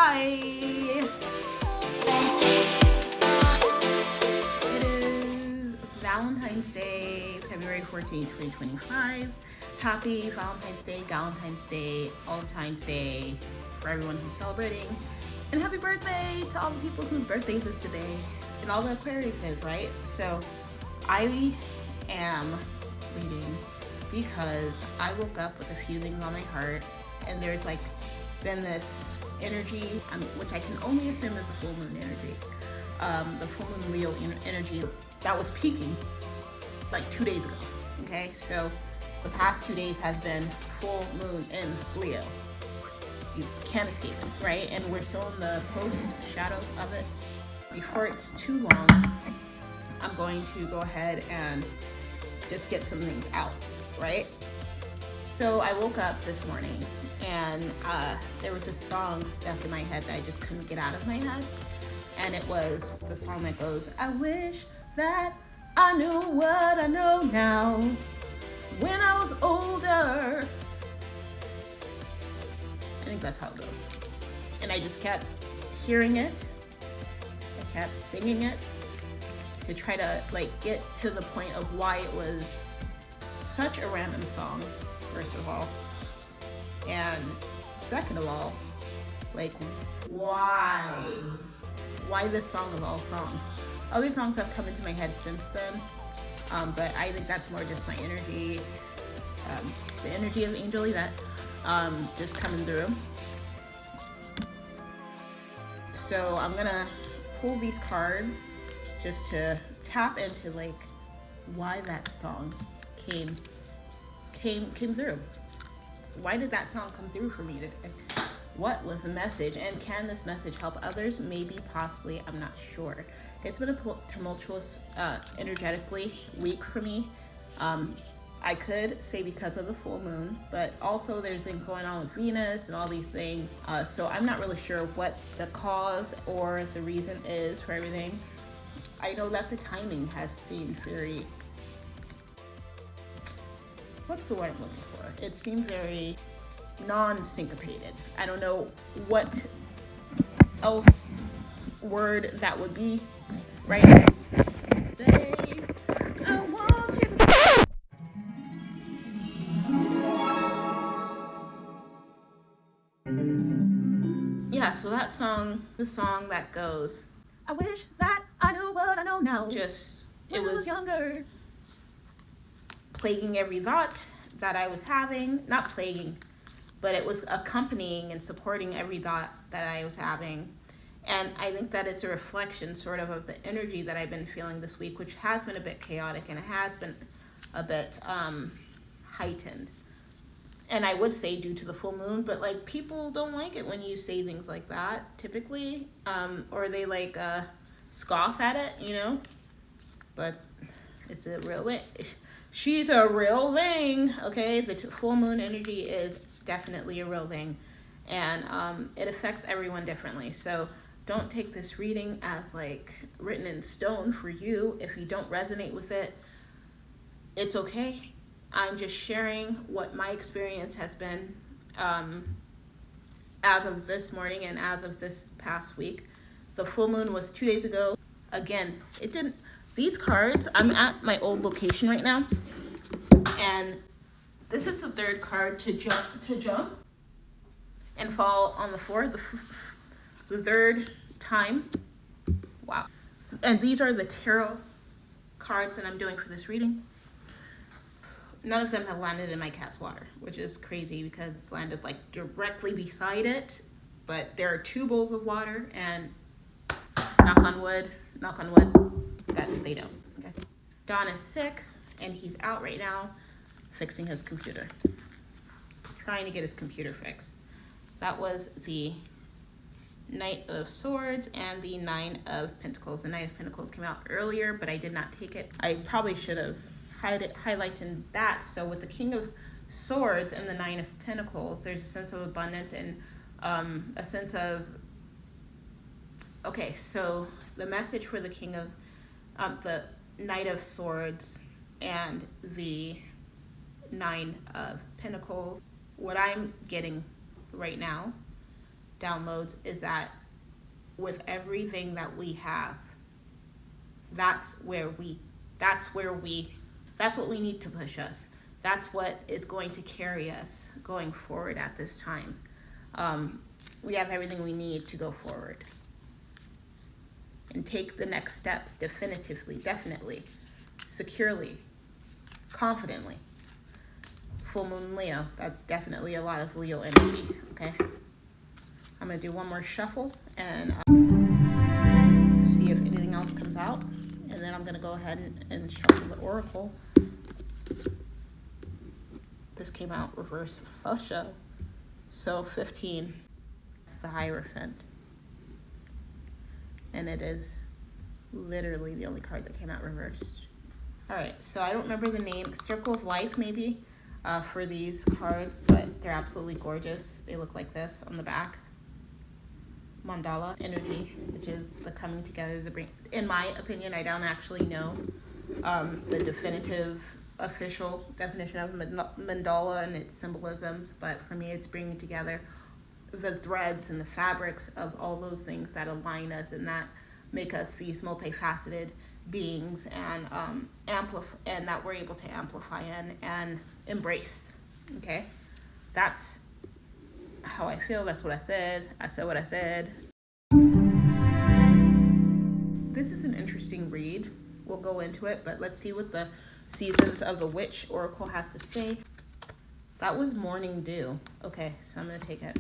Hi! It is Valentine's Day, February 14th, 2025. Happy Valentine's Day, Galentine's Day, Valentine's Day for everyone who's celebrating. And happy birthday to all the people whose birthdays is today. And all the Aquariuses, right? So I am reading because I woke up with a few things on my heart, and there's been this energy, which I can only assume is the full moon energy, the full moon Leo energy that was peaking 2 days ago. Okay, so the past 2 days has been full moon in Leo. You can't escape it, right? And we're still in the post shadow of it. Before it's too long, I'm going to go ahead and just get some things out, right? So I woke up this morning and there was this song stuck in my head that I just couldn't get out of my head. And it was the song that goes, I wish that I knew what I know now when I was older. I think that's how it goes. And I just kept hearing it. I kept singing it to try to get to the point of why it was such a random song, first of all. And second of all, why this song of all songs? Other songs have come into my head since then, but I think that's more just my energy, the energy of Angel Yvette, just coming through. So I'm gonna pull these cards just to tap into why that song came through. Why did that song come through for me today? What was the message? And can this message help others? Maybe, possibly, I'm not sure. It's been a tumultuous, energetically week for me. I could say because of the full moon, but also there's things going on with Venus and all these things. So I'm not really sure what the cause or the reason is for everything. I know that the timing has seemed very, what's the word I'm looking for? It seemed very non-syncopated. I don't know what else word that would be right now. Today, I want you to yeah, so that song, the song that goes, I wish that I knew what I know now. Just, it was younger. Plaguing every thought that I was having. Not plaguing, but it was accompanying and supporting every thought that I was having. And I think that it's a reflection sort of the energy that I've been feeling this week, which has been a bit chaotic and it has been a bit heightened. And I would say due to the full moon, but people don't like it when you say things like that typically, or they scoff at it, but it's a real thing. She's a real thing, okay? The full moon energy is definitely a real thing, and it affects everyone differently. So don't take this reading as written in stone for you. If you don't resonate with it, it's okay. I'm just sharing what my experience has been as of this morning and as of this past week. The full moon was 2 days ago. Again, it didn't, these cards, I'm at my old location right now, and this is the third card to jump and fall on the floor, the third time. Wow. And these are the tarot cards that I'm doing for this reading. None of them have landed in my cat's water, which is crazy because it's landed directly beside it. But there are 2 bowls of water, and knock on wood, that they don't. Okay. Don is sick, and he's out right now fixing his computer. Trying to get his computer fixed. That was the Knight of Swords and the Nine of Pentacles. The Knight of Pentacles came out earlier, but I did not take it. I probably should have highlighted that. So with the King of Swords and the Nine of Pentacles, there's a sense of abundance and a sense of, okay, so the message for the King of the Knight of Swords and the Nine of Pentacles, what I'm getting right now downloads is that with everything that we have, that's what we need to push us. That's what is going to carry us going forward at this time. We have everything we need to go forward and take the next steps definitively, definitely, securely, confidently. Full moon Leo, that's definitely a lot of Leo energy, okay? I'm gonna do one more shuffle and see if anything else comes out. And then I'm gonna go ahead and shuffle the oracle. This came out reverse fuchsia, so 15. It's the Hierophant. And it is literally the only card that came out reversed. All right, so I don't remember the name, Circle of Life maybe, for these cards, but they're absolutely gorgeous. They look like this on the back. Mandala energy, which is the coming together, in my opinion, I don't actually know the definitive official definition of mandala and its symbolisms, but for me it's bringing together the threads and the fabrics of all those things that align us and that make us these multifaceted beings, and and that we're able to amplify and embrace. Okay, that's how I feel. That's what I said. I said what I said. This is an interesting read. We'll go into it, but let's see what the Seasons of the Witch Oracle has to say. That was Morning Dew. Okay, so I'm gonna take it.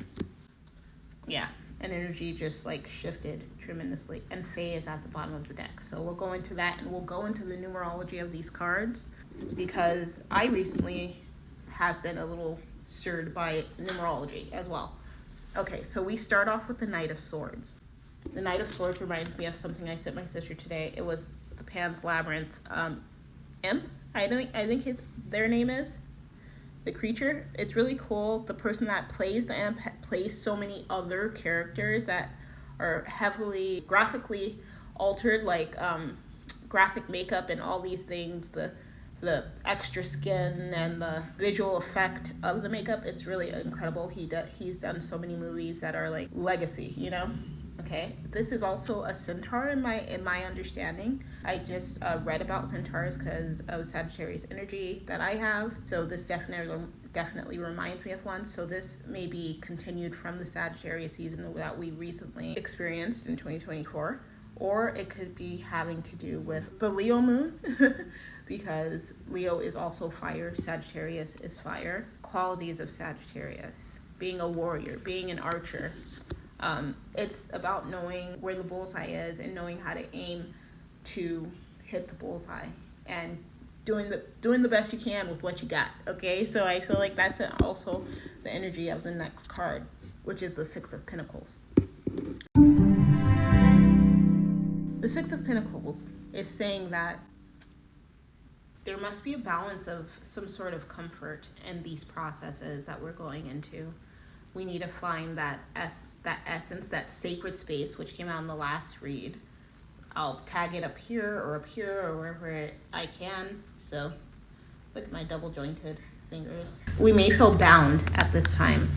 Yeah, and energy just like shifted tremendously, and Fae is at the bottom of the deck. So we'll go into that, and we'll go into the numerology of these cards, because I recently have been a little stirred by numerology as well. Okay, so we start off with the Knight of Swords. The Knight of Swords reminds me of something I sent my sister today. It was the Pan's Labyrinth. I think their name is the creature. It's really cool. The person that plays the imp plays so many other characters that are heavily graphically altered, like graphic makeup and all these things, the extra skin and the visual effect of the makeup. It's really incredible. He's done so many movies that are like legacy, you know? Okay, this is also a centaur in my understanding. I just read about centaurs because of Sagittarius energy that I have. So this definitely reminds me of one. So this may be continued from the Sagittarius season that we recently experienced in 2024. Or it could be having to do with the Leo moon, because Leo is also fire, Sagittarius is fire. Qualities of Sagittarius: being a warrior, being an archer. It's about knowing where the bullseye is and knowing how to aim to hit the bullseye and doing the best you can with what you got. Okay, so I feel like that's also the energy of the next card, which is the Six of Pentacles. The Six of Pentacles is saying that there must be a balance of some sort of comfort in these processes that we're going into. We need to find that essence, that sacred space, which came out in the last read. I'll tag it up here or wherever I can. So look at my double jointed fingers. We may feel bound at this time.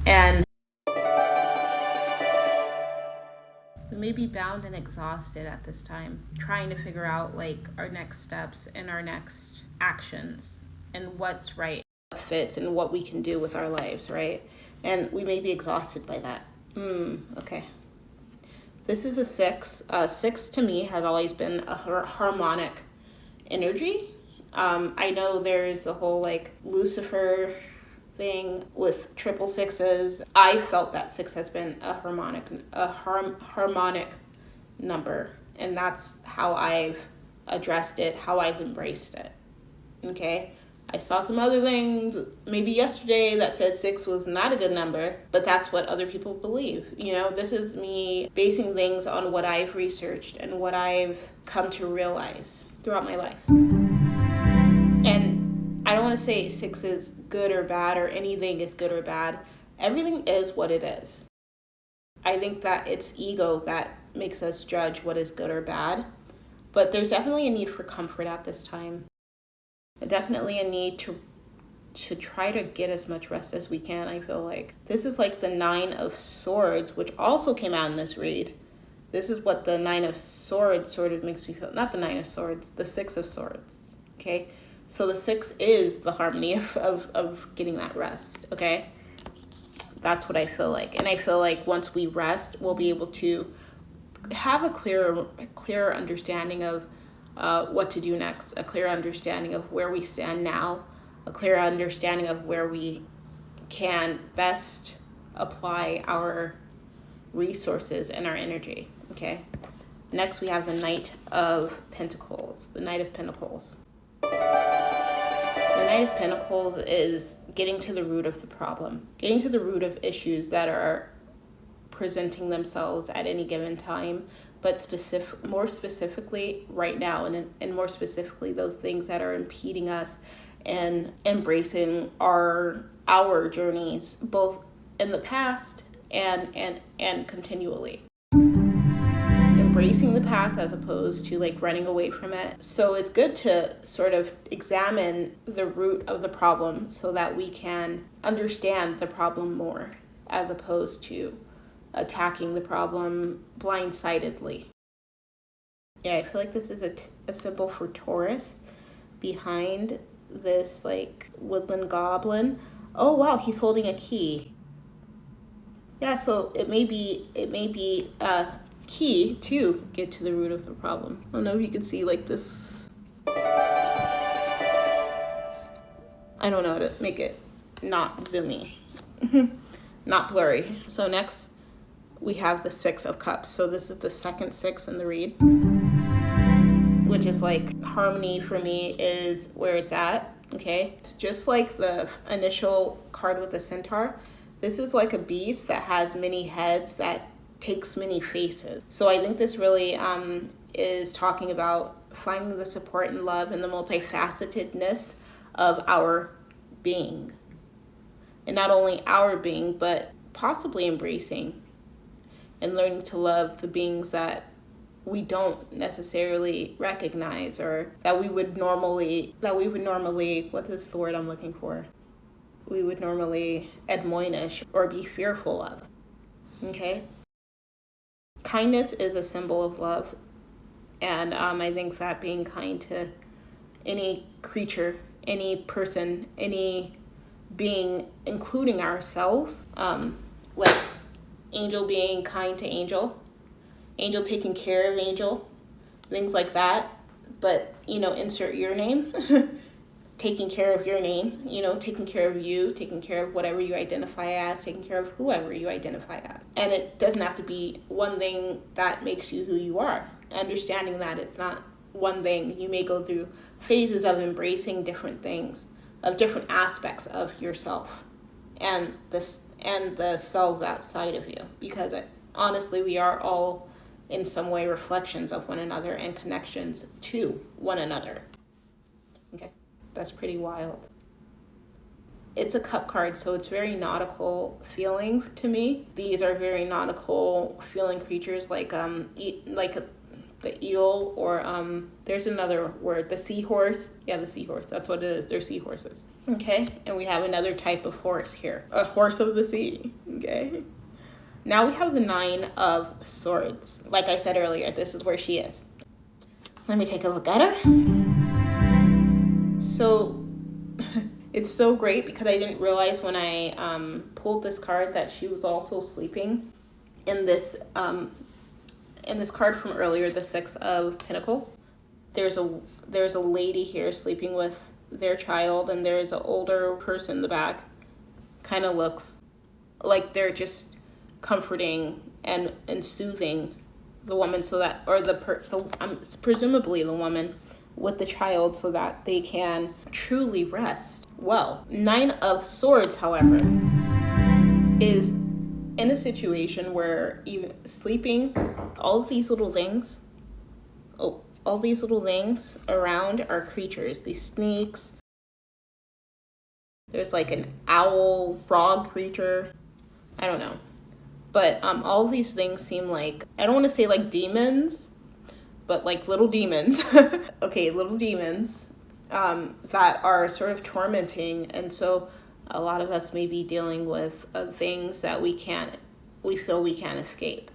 And we may be bound and exhausted at this time, trying to figure out like our next steps and our next actions and what's right, what fits, and what we can do with our lives, right? And we may be exhausted by that. Okay. This is a 6. 6 to me has always been a harmonic energy. I know there's the whole like Lucifer thing with triple sixes. I felt that 6 has been a harmonic number, and that's how I've addressed it, how I've embraced it. Okay, I saw some other things maybe yesterday that said 6 was not a good number, but that's what other people believe. You know, this is me basing things on what I've researched and what I've come to realize throughout my life. And I don't want to say 6 is good or bad, or anything is good or bad. Everything is what it is. I think that it's ego that makes us judge what is good or bad. But there's definitely a need for comfort at this time. Definitely a need to to try to get as much rest as we can. I feel like this is like the 9 of Swords, which also came out in this read. This is what the 9 of Swords sort of makes me feel. Not the 9 of Swords, the 6 of Swords. Okay, so the 6 is the harmony of getting that rest. Okay, that's what I feel like. And I feel like once we rest, we'll be able to have a clearer understanding of what to do next, a clear understanding of where we stand now, a clear understanding of where we can best apply our resources and our energy. Okay, next we have the Knight of Pentacles. The Knight of Pentacles. The Knight of Pentacles is getting to the root of the problem, getting to the root of issues that are presenting themselves at any given time, but more specifically right now, and more specifically those things that are impeding us and embracing our journeys, both in the past and continually. Embracing the past as opposed to like running away from it. So it's good to sort of examine the root of the problem so that we can understand the problem more, as opposed to attacking the problem blindsidedly. Yeah, I feel like this is a symbol for Taurus behind this like woodland goblin. Oh wow, he's holding a key. Yeah, so it may be a key to get to the root of the problem. I don't know if you can see like this. I don't know how to make it not zoomy, not blurry. So next we have the 6 of Cups. So this is the second 6 in the read, which is like harmony for me is where it's at. Okay, it's just like the initial card with the centaur. This is like a beast that has many heads, that takes many faces. So I think this really is talking about finding the support and love and the multifacetedness of our being. And not only our being, but possibly embracing and learning to love the beings that we don't necessarily recognize, or that we would normally, what is the word I'm looking for? We would normally admonish or be fearful of. Okay? Kindness is a symbol of love. And I think that being kind to any creature, any person, any being, including ourselves, like Angel being kind to Angel, Angel taking care of Angel, things like that. But, insert your name, taking care of your name, taking care of you, taking care of whatever you identify as, taking care of whoever you identify as. And it doesn't have to be one thing that makes you who you are. Understanding that it's not one thing. You may go through phases of embracing different things, of different aspects of yourself and the selves outside of you. Because honestly, we are all in some way reflections of one another and connections to one another. Okay, that's pretty wild. It's a cup card, so it's very nautical feeling to me. These are very nautical feeling creatures, like the eel, or there's another word, the seahorse. Yeah, the seahorse, that's what it is. They're seahorses. Okay, and we have another type of horse here, a horse of the sea. Okay, now we have the 9 of Swords. Like I said earlier, this is where she is. Let me take a look at her. So it's so great because I didn't realize when I pulled this card that she was also sleeping in this card from earlier, the 6 of Pentacles. There's a lady here sleeping with their child, and there's an older person in the back. Kind of looks like they're just comforting and soothing the woman, so that, or presumably the woman with the child, so that they can truly rest well. 9 of Swords, however, is in a situation where even sleeping, all these little things around are creatures, these snakes. There's like an owl, frog creature. I don't know. But all these things seem like, I don't want to say like demons, but like little demons. Okay, little demons that are sort of tormenting. And so a lot of us may be dealing with things that we feel we can't escape,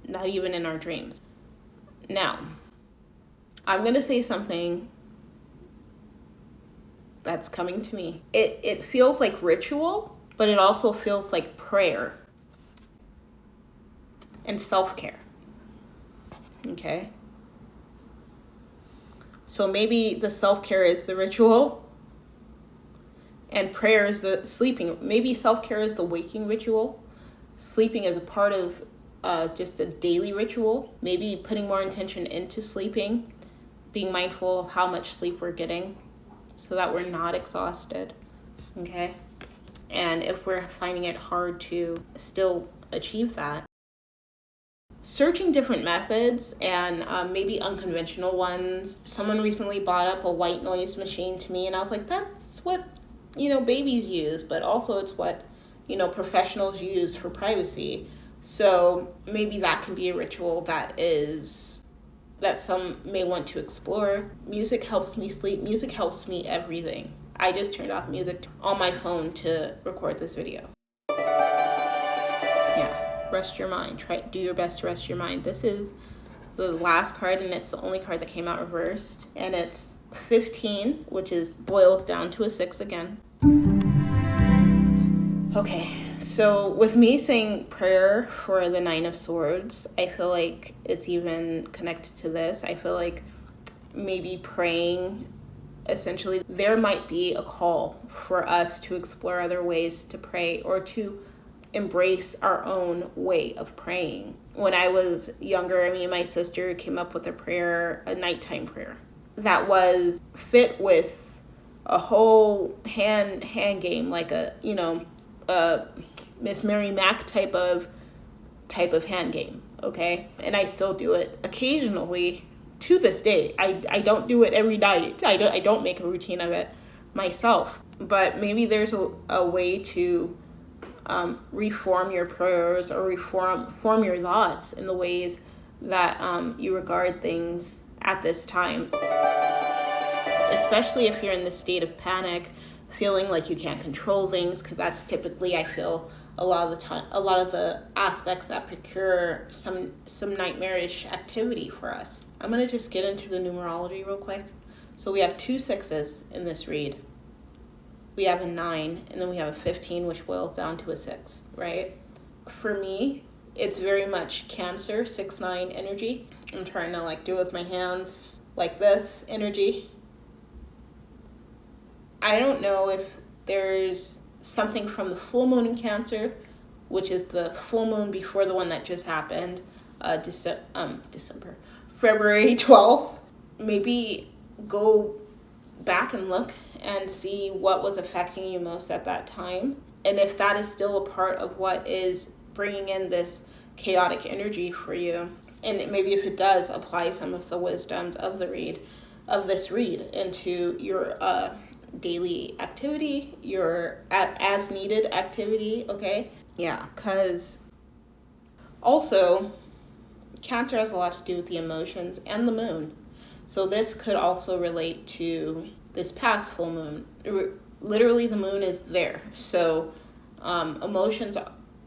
not even in our dreams. Now, I'm going to say something that's coming to me. It feels like ritual, but it also feels like prayer and self-care. Okay? So maybe the self-care is the ritual and prayer is the sleeping. Maybe self-care is the waking ritual. Sleeping is a part of just a daily ritual. Maybe putting more intention into sleeping, being mindful of how much sleep we're getting so that we're not exhausted. Okay? And if we're finding it hard to still achieve that, searching different methods and maybe unconventional ones. Someone recently brought up a white noise machine to me, and I was like, that's what, babies use, but also it's what, professionals use for privacy. So maybe that can be a ritual that some may want to explore. Music helps me sleep. Music helps me everything. I just turned off music on my phone to record this video. Rest your mind. Do your best to rest your mind. This is the last card, and it's the only card that came out reversed. And it's 15, which boils down to a 6 again. Okay, so with me saying prayer for the 9 of Swords, I feel like it's even connected to this. I feel like maybe praying, essentially, there might be a call for us to explore other ways to pray or to embrace our own way of praying. When I was younger, me and my sister came up with a nighttime prayer that was fit with a whole hand game, like a Miss Mary Mac type of hand game. Okay, and I still do it occasionally to this day. I don't do it every night. I don't make a routine of it myself, but maybe there's a way to reform your prayers or form your thoughts in the ways that you regard things at this time. Especially if you're in the state of panic, feeling like you can't control things, because that's typically, I feel, a lot of the aspects that procure some nightmarish activity for us. I'm going to just get into the numerology real quick. So we have 2 6s in this read. We have a 9, and then we have a 15, which boils down to a 6, right? For me, it's very much Cancer, 6-9 energy. I'm trying to do it with my hands like this energy. I don't know if there's something from the full moon in Cancer, which is the full moon before the one that just happened, February 12th. Maybe go back and look and see what was affecting you most at that time. And if that is still a part of what is bringing in this chaotic energy for you. And maybe if it does, apply some of the wisdoms of this read into your daily activity, your as needed activity, okay? Yeah, because also Cancer has a lot to do with the emotions and the moon. So this could also relate to this past full moon. Literally, the moon is there. So emotions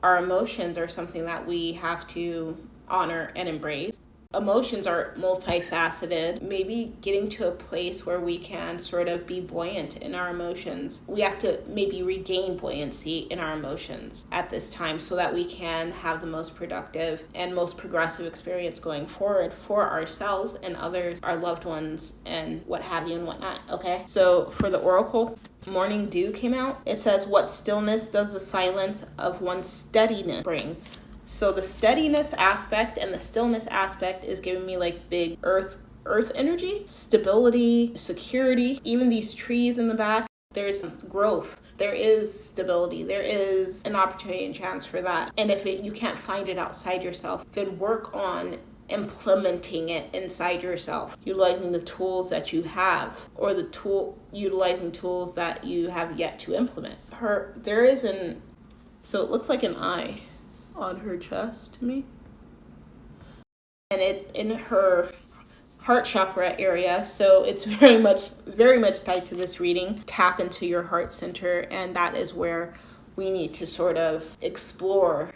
are something that we have to honor and embrace. Emotions are multifaceted. Maybe getting to a place where we can sort of be buoyant in our emotions. We have to maybe regain buoyancy in our emotions at this time so that we can have the most productive and most progressive experience going forward for ourselves and others, our loved ones, and what have you and whatnot, okay? So for the Oracle, Morning Dew came out. It says, what stillness does the silence of one's steadiness bring? So the steadiness aspect and the stillness aspect is giving me big earth energy, stability, security. Even these trees in the back, there's growth. There is stability. There is an opportunity and chance for that. And if you can't find it outside yourself, then work on implementing it inside yourself, utilizing the tools that you have, or utilizing tools that you have yet to implement. So it looks like an eye on her chest to me, and it's in her heart chakra area. So it's very much tied to this reading. Tap into your heart center, and that is where we need to sort of explore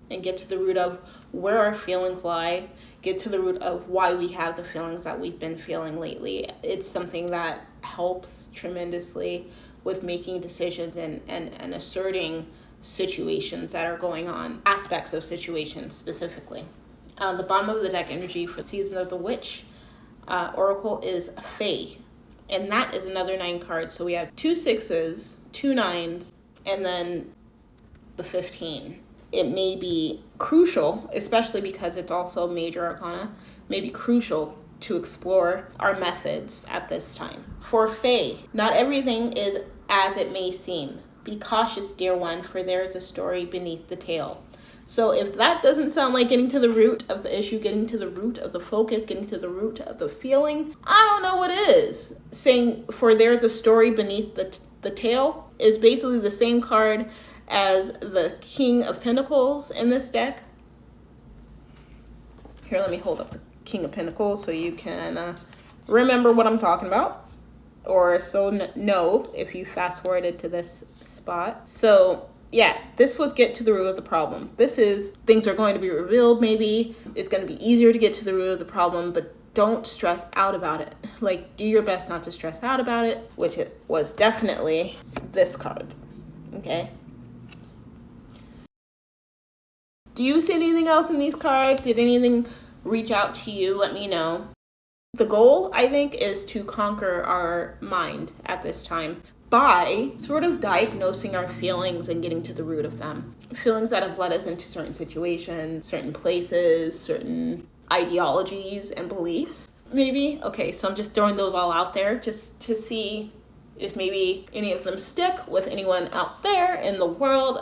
and get to the root of where our feelings lie, get to the root of why we have the feelings that we've been feeling lately. It's something that helps tremendously with making decisions and asserting situations that are going on, aspects of situations specifically. The bottom of the deck energy for Season of the Witch Oracle is Fae, and that is another 9 cards. So we have 2 6s, 2 9s, and then the 15. It may be crucial, especially because it's also major arcana, may be crucial to explore our methods at this time. For Fae, not everything is as it may seem. Be cautious, dear one, for there is a story beneath the tale. So if that doesn't sound like getting to the root of the issue, getting to the root of the focus, getting to the root of the feeling, I don't know what is. Saying, for there's a story beneath the tale is basically the same card as the King of Pentacles in this deck. Here, let me hold up the King of Pentacles so you can remember what I'm talking about, or so know if you fast forwarded to this spot. So yeah, this was get to the root of the problem. This is things are going to be revealed. Maybe it's going to be easier to get to the root of the problem, but don't stress out about it. Like, do your best not to stress out about it, which it was definitely this card. Okay. Do you see anything else in these cards? Did anything reach out to you? Let me know. The goal, I think, is to conquer our mind at this time by sort of diagnosing our feelings and getting to the root of them. Feelings that have led us into certain situations, certain places, certain ideologies and beliefs, maybe. Okay, so I'm just throwing those all out there just to see if maybe any of them stick with anyone out there in the world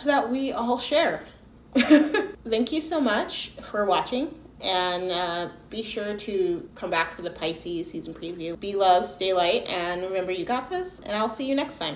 that we all share. Thank you so much for watching, and be sure to come back for the Pisces season preview. Be love, stay light, and remember, you got this, and I'll see you next time.